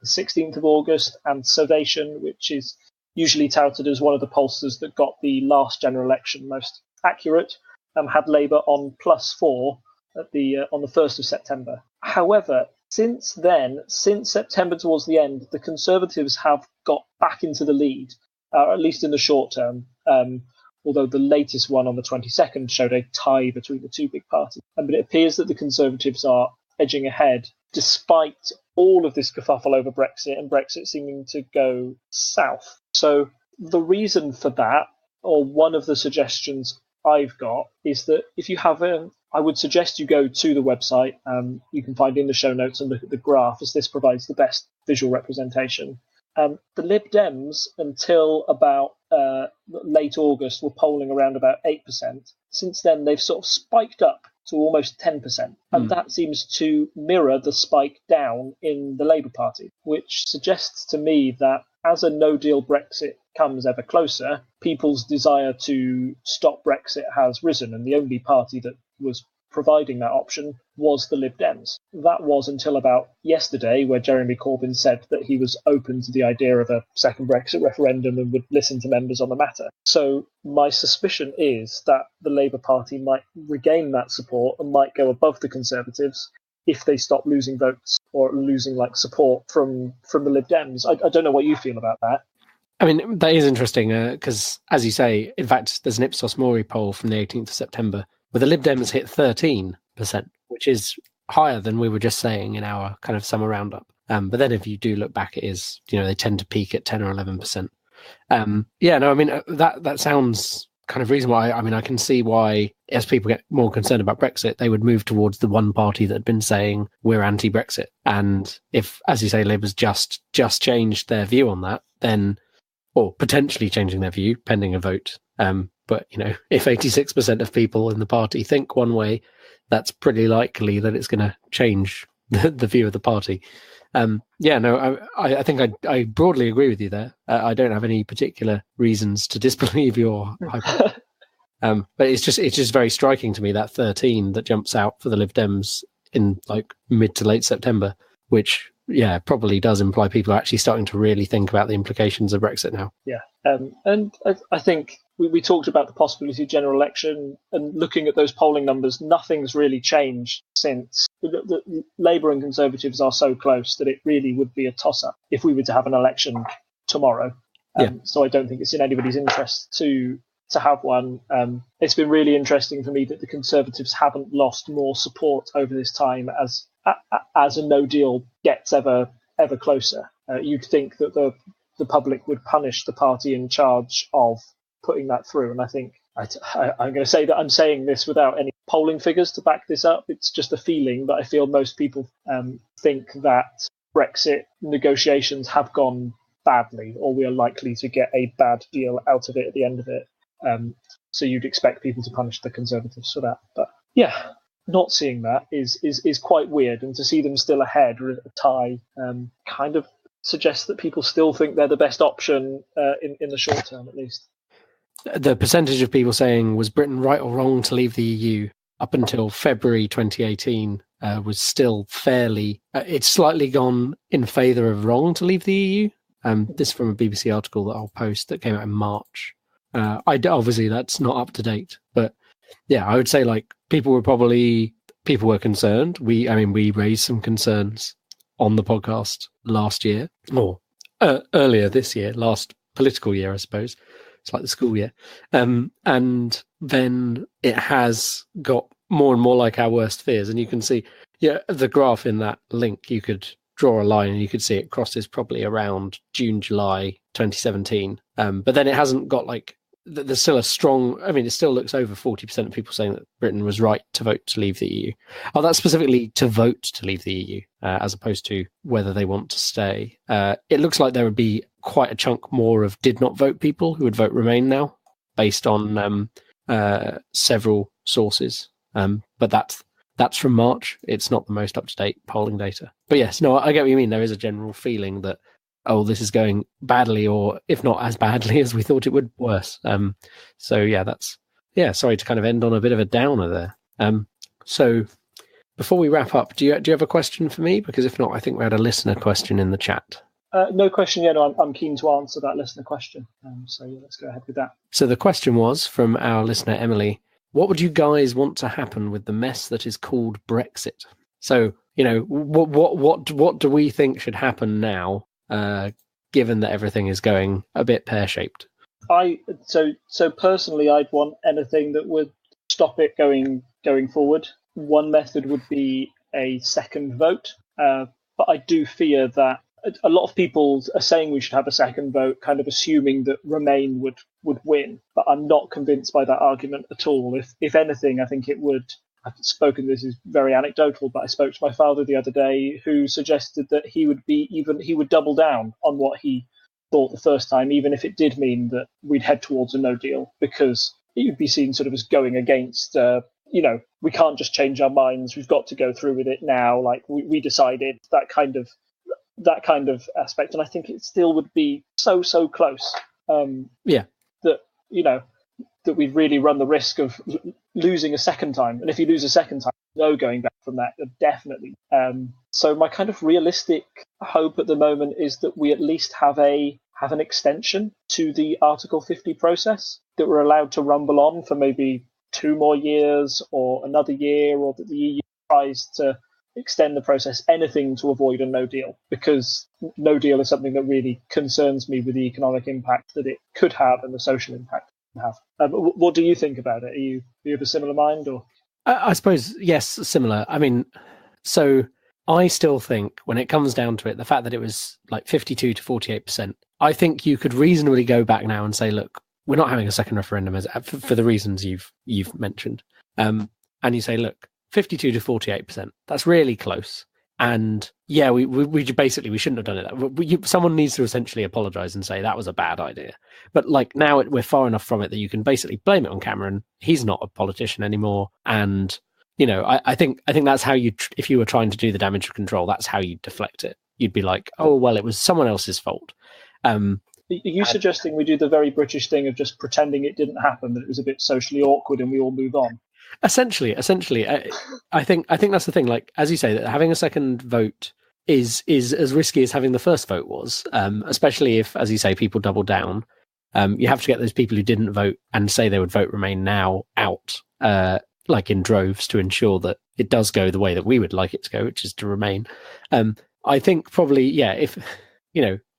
the 16th of August, and Salvation, which is usually touted as one of the pollsters that got the last general election most accurate, had Labour on +4 at on the 1st of September. However, since then, since September towards the end, the Conservatives have got back into the lead, at least in the short term, although the latest one on the 22nd showed a tie between the two big parties. But it appears that the Conservatives are edging ahead, despite all of this kerfuffle over Brexit and Brexit seeming to go south. So the reason for that or one of the suggestions I've got is that if you have I would suggest you go to the website. You can find in the show notes and look at the graph, as this provides the best visual representation. The Lib Dems, until about late August, were polling around about 8%. Since then, they've sort of spiked up to almost 10%. And that seems to mirror the spike down in the Labour Party, which suggests to me that as a no-deal Brexit comes ever closer, people's desire to stop Brexit has risen. And the only party that was providing that option was the Lib Dems. That was until about yesterday, where Jeremy Corbyn said that he was open to the idea of a second Brexit referendum and would listen to members on the matter. So my suspicion is that the Labour Party might regain that support and might go above the Conservatives if they stop losing votes or losing support from the Lib Dems. I don't know what you feel about that. I mean, that is interesting because, as you say, in fact, there's an Ipsos Mori poll from the 18th of September where the Lib Dems hit 13%, which is higher than we were just saying in our kind of summer roundup. But then if you do look back, it is, they tend to peak at 10 or 11%. That sounds kind of reasonable. I can see why, as people get more concerned about Brexit, they would move towards the one party that had been saying we're anti-Brexit. And if, as you say, Labour's just changed their view on that, then, or potentially changing their view pending a vote. But, if 86% of people in the party think one way, that's pretty likely that it's going to change the view of the party. I think I broadly agree with you there. I don't have any particular reasons to disbelieve your hypothesis. But it's just very striking to me, that 13 that jumps out for the Lib Dems in mid to late September, which probably does imply people are actually starting to really think about the implications of Brexit now. Yeah, and I think we talked about the possibility of general election, and looking at those polling numbers, nothing's really changed since. The Labour and Conservatives are so close that it really would be a toss-up if we were to have an election tomorrow. So I don't think it's in anybody's interest to have one. It's been really interesting for me that the Conservatives haven't lost more support over this time as a no deal gets ever closer. You'd think that the public would punish the party in charge of putting that through, and I think I'm going to say that I'm saying this without any polling figures to back this up. It's just a feeling, but I feel most people think that Brexit negotiations have gone badly, or we are likely to get a bad deal out of it at the end of it. So you'd expect people to punish the Conservatives for that. But not seeing that is quite weird, and to see them still ahead or a tie kind of suggests that people still think they're the best option in the short term, at least. The percentage of people saying, was Britain right or wrong to leave the EU up until February 2018 was still fairly... it's slightly gone in favour of wrong to leave the EU. This from a BBC article that I'll post that came out in March. Obviously, that's not up to date. But I would say people were concerned. We raised some concerns on the podcast last year, or earlier this year, last political year, I suppose. It's like the school year. And then it has got more and more like our worst fears. And you can see, the graph in that link, you could draw a line and you could see it crosses probably around June, July 2017. But then it hasn't got there's still a strong, it still looks over 40% of people saying that Britain was right to vote to leave the EU. Oh, that's specifically to vote to leave the EU, as opposed to whether they want to stay. It looks like there would be quite a chunk more of did not vote people who would vote Remain now, based on several sources. But that's from March. It's not the most up-to-date polling data. But yes, no, I get what you mean. There is a general feeling that, this is going badly, or if not as badly as we thought it would, worse. Sorry to kind of end on a bit of a downer there. So before we wrap up, do you have a question for me? Because if not, I think we had a listener question in the chat. No question yet. No, I'm keen to answer that listener question. Let's go ahead with that. So the question was from our listener, Emily, what would you guys want to happen with the mess that is called Brexit? So, what do we think should happen now? Given that everything is going a bit pear-shaped. So personally, I'd want anything that would stop it going forward. One method would be a second vote, but I do fear that a lot of people are saying we should have a second vote, kind of assuming that Remain would win. But I'm not convinced by that argument at all. If anything, I think it would. I've spoken, this is very anecdotal, but I spoke to my father the other day who suggested that he would double down on what he thought the first time, even if it did mean that we'd head towards a no deal, because it would be seen sort of as going against, we can't just change our minds. We've got to go through with it now. Like we decided, that kind of aspect. And I think it still would be so close. That we'd really run the risk of losing a second time. And if you lose a second time, no going back from that, definitely. So my kind of realistic hope at the moment is that we at least have an extension to the Article 50 process, that we're allowed to rumble on for maybe 2 more years or another year, or that the EU tries to extend the process, anything to avoid a no deal, because no deal is something that really concerns me with the economic impact that it could have and the social impact it could have. What do you think about it? Are you of a similar mind? Or I suppose, yes, similar. I mean, so I still think when it comes down to it, the fact that it was like 52 to 48%, I think you could reasonably go back now and say, look, we're not having a second referendum for the reasons you've mentioned. And you say, look, 52 to 48%, that's really close. And yeah, we shouldn't have done it. Someone needs to essentially apologize and say that was a bad idea. But like now we're far enough from it that you can basically blame it on Cameron. He's not a politician anymore. And, I think that's how if you were trying to do the damage control, that's how you deflect it. You'd be like, oh, well, it was someone else's fault. Are you suggesting we do the very British thing of just pretending it didn't happen, that it was a bit socially awkward and we all move on? Essentially, I think that's the thing. Like, as you say, that having a second vote is as risky as having the first vote was, especially if, as you say, people double down. You have to get those people who didn't vote and say they would vote Remain now out, like in droves, to ensure that it does go the way that we would like it to go, which is to Remain. I think probably, yeah, if,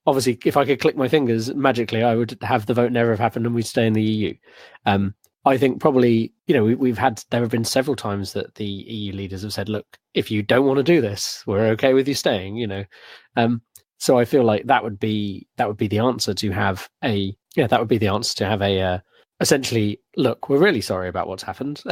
obviously, if I could click my fingers magically, I would have the vote never have happened and we'd stay in the EU. I think probably, there have been several times that the EU leaders have said, look, if you don't want to do this, we're okay with you staying, So I feel like that would be the answer to have essentially, look, we're really sorry about what's happened,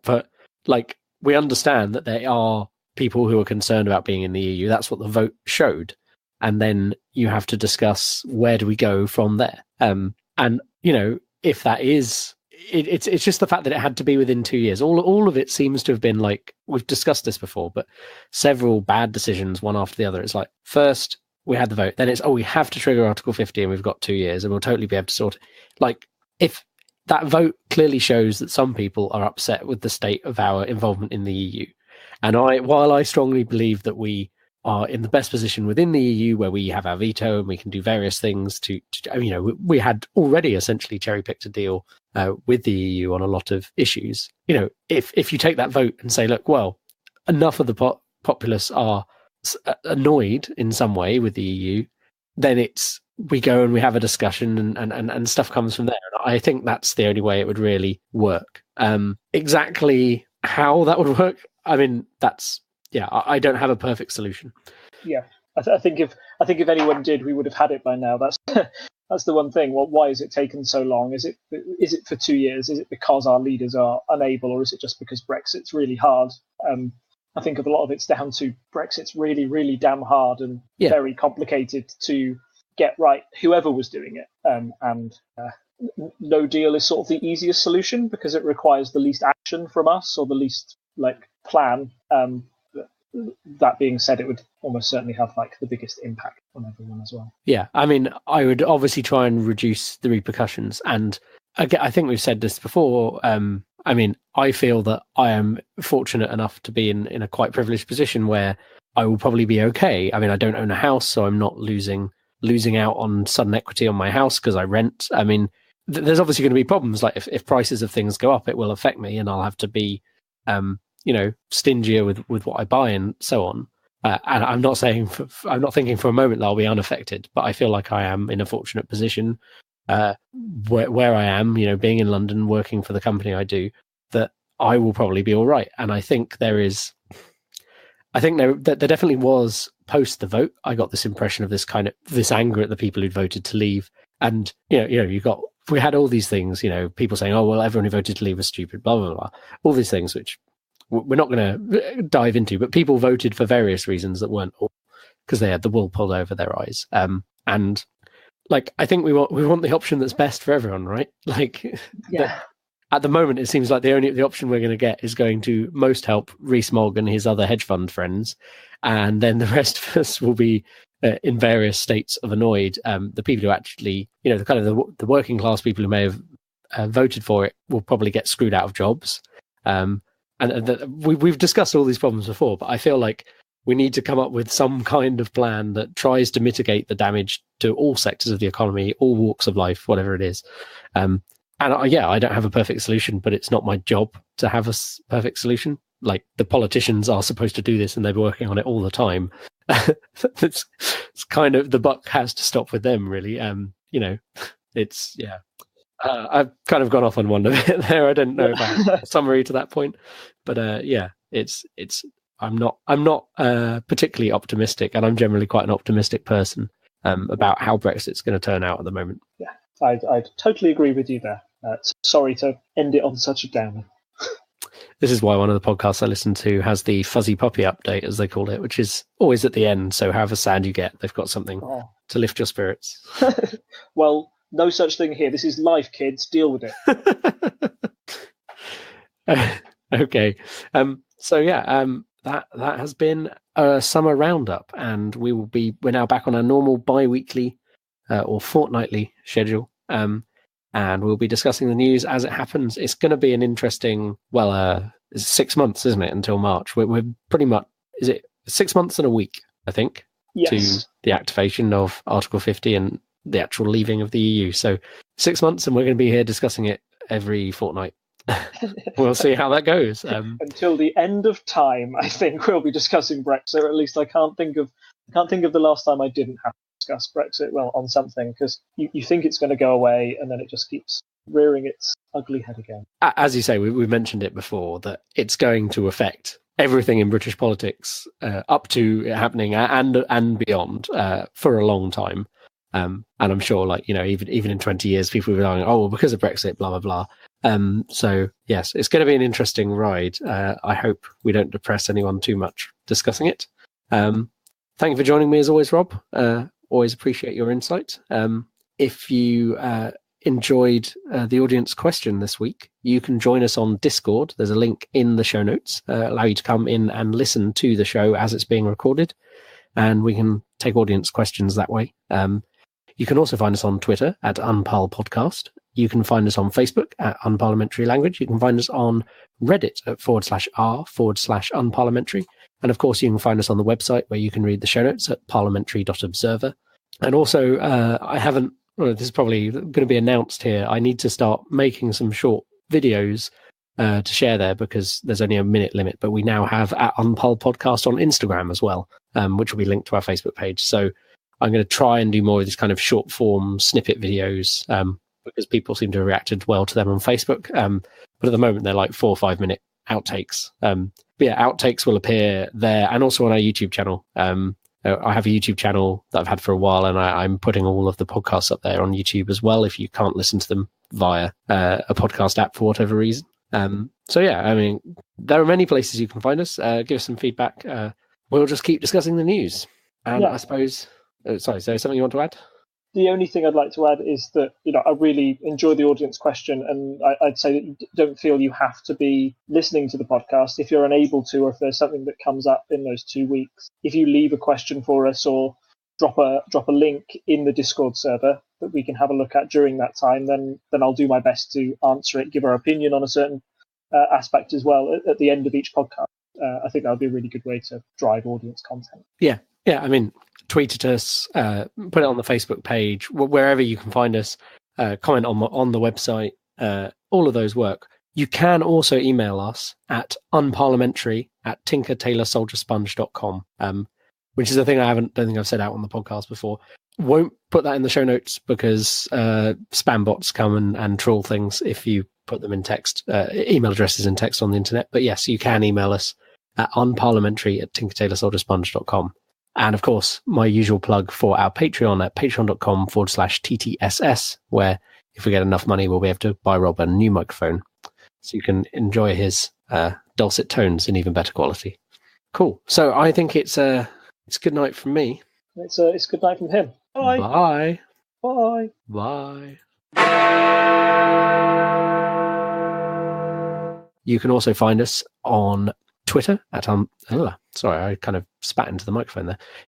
but like, we understand that there are people who are concerned about being in the EU. That's what the vote showed. And then you have to discuss, where do we go from there? And, if that is, it's just the fact that it had to be within 2 years. All of it seems to have been like, we've discussed this before, but several bad decisions, one after the other. It's like, first we had the vote, then it's, we have to trigger Article 50 and we've got 2 years and we'll totally be able to sort it. Like, if that vote clearly shows that some people are upset with the state of our involvement in the EU. And while I strongly believe that we are in the best position within the EU, where we have our veto and we can do various things we had already essentially cherry-picked a deal with the EU on a lot of issues. If you take that vote and say, look, well, enough of the populace are annoyed in some way with the EU, then we go and we have a discussion and stuff comes from there. And I think that's the only way it would really work. Exactly how that would work, I mean, I don't have a perfect solution. Yeah, I think if anyone did, we would have had it by now. That's the one thing. Well, why is it taken so long? Is it for 2 years? Is it because our leaders are unable, or is it just because Brexit's really hard? I think a lot of it's down to Brexit's really, really damn hard and very complicated to get right, whoever was doing it. And no deal is sort of the easiest solution because it requires the least action from us, or the least plan. That being said, it would almost certainly have the biggest impact on everyone as well. Yeah, I mean, I would obviously try and reduce the repercussions. And again, I think we've said this before. I mean, I feel that I am fortunate enough to be in a quite privileged position where I will probably be okay. I mean, I don't own a house, so I'm not losing out on sudden equity on my house because I rent. I mean, there's obviously going to be problems. Like if prices of things go up, it will affect me, and I'll have to be stingier with what I buy and so on. And I'm not thinking for a moment that I'll be unaffected, but I feel like I am in a fortunate position where I am, being in London, working for the company I do, that I will probably be all right. And I think there definitely was, post the vote, I got this impression of this anger at the people who'd voted to leave. And we had all these things, people saying, oh, well, everyone who voted to leave was stupid, blah, blah, blah. All these things, which we're not going to dive into, but people voted for various reasons that weren't all because they had the wool pulled over their eyes. And like, I think we want the option that's best for everyone, right? Like, yeah. At the moment, it seems like the option we're going to get is going to most help Rees-Mogg and his other hedge fund friends. And then the rest of us will be in various states of annoyed. The people who actually, the kind of the working class people who may have voted for it will probably get screwed out of jobs. We've discussed all these problems before, but I feel like we need to come up with some kind of plan that tries to mitigate the damage to all sectors of the economy, all walks of life, whatever it is. I don't have a perfect solution, but it's not my job to have a perfect solution. Like, the politicians are supposed to do this and they're working on it all the time. it's kind of, the buck has to stop with them, really. It's, yeah. I've kind of gone off on one a bit there. I don't know about a summary to that point, but I'm not particularly optimistic, and I'm generally quite an optimistic person about how Brexit's going to turn out at the moment. Yeah, I'd totally agree with you there. Sorry to end it on such a downer. This is why one of the podcasts I listen to has the fuzzy puppy update, as they call it, which is always at the end. So however sad you get, they've got something to lift your spirits. Well, no such thing here. This is life, kids. Deal with it. Okay. That has been a summer roundup, and we're now back on our normal bi-weekly or fortnightly schedule. And we'll be discussing the news as it happens. It's going to be an interesting, it's 6 months, isn't it, until March? We're pretty much, is it 6 months and a week, I think, yes, to the activation of Article 50 and the actual leaving of the EU. So 6 months, and we're going to be here discussing it every fortnight. We'll see how that goes. Until the end of time, I think we'll be discussing Brexit. Or at least I can't think of the last time I didn't have to discuss Brexit on something, because you think it's going to go away and then it just keeps rearing its ugly head again. As you say, we mentioned it before, that it's going to affect everything in British politics up to it happening and beyond for a long time. And I'm sure, even in 20 years, people will be going, oh, well, because of Brexit, blah, blah, blah. So, yes, it's going to be an interesting ride. I hope we don't depress anyone too much discussing it. Thank you for joining me, as always, Rob. Always appreciate your insight. If you enjoyed the audience question this week, you can join us on Discord. There's a link in the show notes, allow you to come in and listen to the show as it's being recorded, and we can take audience questions that way. You can also find us on Twitter at Unparl Podcast. You can find us on Facebook at Unparliamentary Language. You can find us on Reddit at /r/unparliamentary. And of course, you can find us on the website where you can read the show notes at parliamentary.observer. And also, this is probably going to be announced here. I need to start making some short videos to share there, because there's only a minute limit. But we now have at Unparl Podcast on Instagram as well, which will be linked to our Facebook page. So I'm going to try and do more of these kind of short form snippet videos because people seem to have reacted well to them on Facebook. But at the moment, they're like 4 or 5 minute outtakes. Outtakes will appear there and also on our YouTube channel. I have a YouTube channel that I've had for a while, and I'm putting all of the podcasts up there on YouTube as well if you can't listen to them via a podcast app for whatever reason. There are many places you can find us. Give us some feedback. We'll just keep discussing the news. And I suppose... sorry, is there something you want to add? The only thing I'd like to add is that, I really enjoy the audience question, and I'd say that you don't feel you have to be listening to the podcast. If you're unable to, or if there's something that comes up in those 2 weeks, if you leave a question for us or drop a link in the Discord server that we can have a look at during that time, then I'll do my best to answer it, give our opinion on a certain aspect as well at the end of each podcast. I think that would be a really good way to drive audience content. Yeah, tweet at us, put it on the Facebook page, wherever you can find us, comment on the website, all of those work. You can also email us at unparliamentary@tinkertailorsoldiersponge.com, which is a thing I don't think I've said out on the podcast before. Won't put that in the show notes because spam bots come and troll things if you put them in text, email addresses in text on the internet. But yes, you can email us at unparliamentary@tinkertailorsoldiersponge.com. And of course, my usual plug for our Patreon at patreon.com/TTSS, where if we get enough money, we'll be able to buy Rob a new microphone so you can enjoy his dulcet tones in even better quality. Cool. So I think it's good night from me. It's good night from him. Bye. Bye. Bye. Bye. You can also find us on Twitter at sorry, I kind of spat into the microphone there.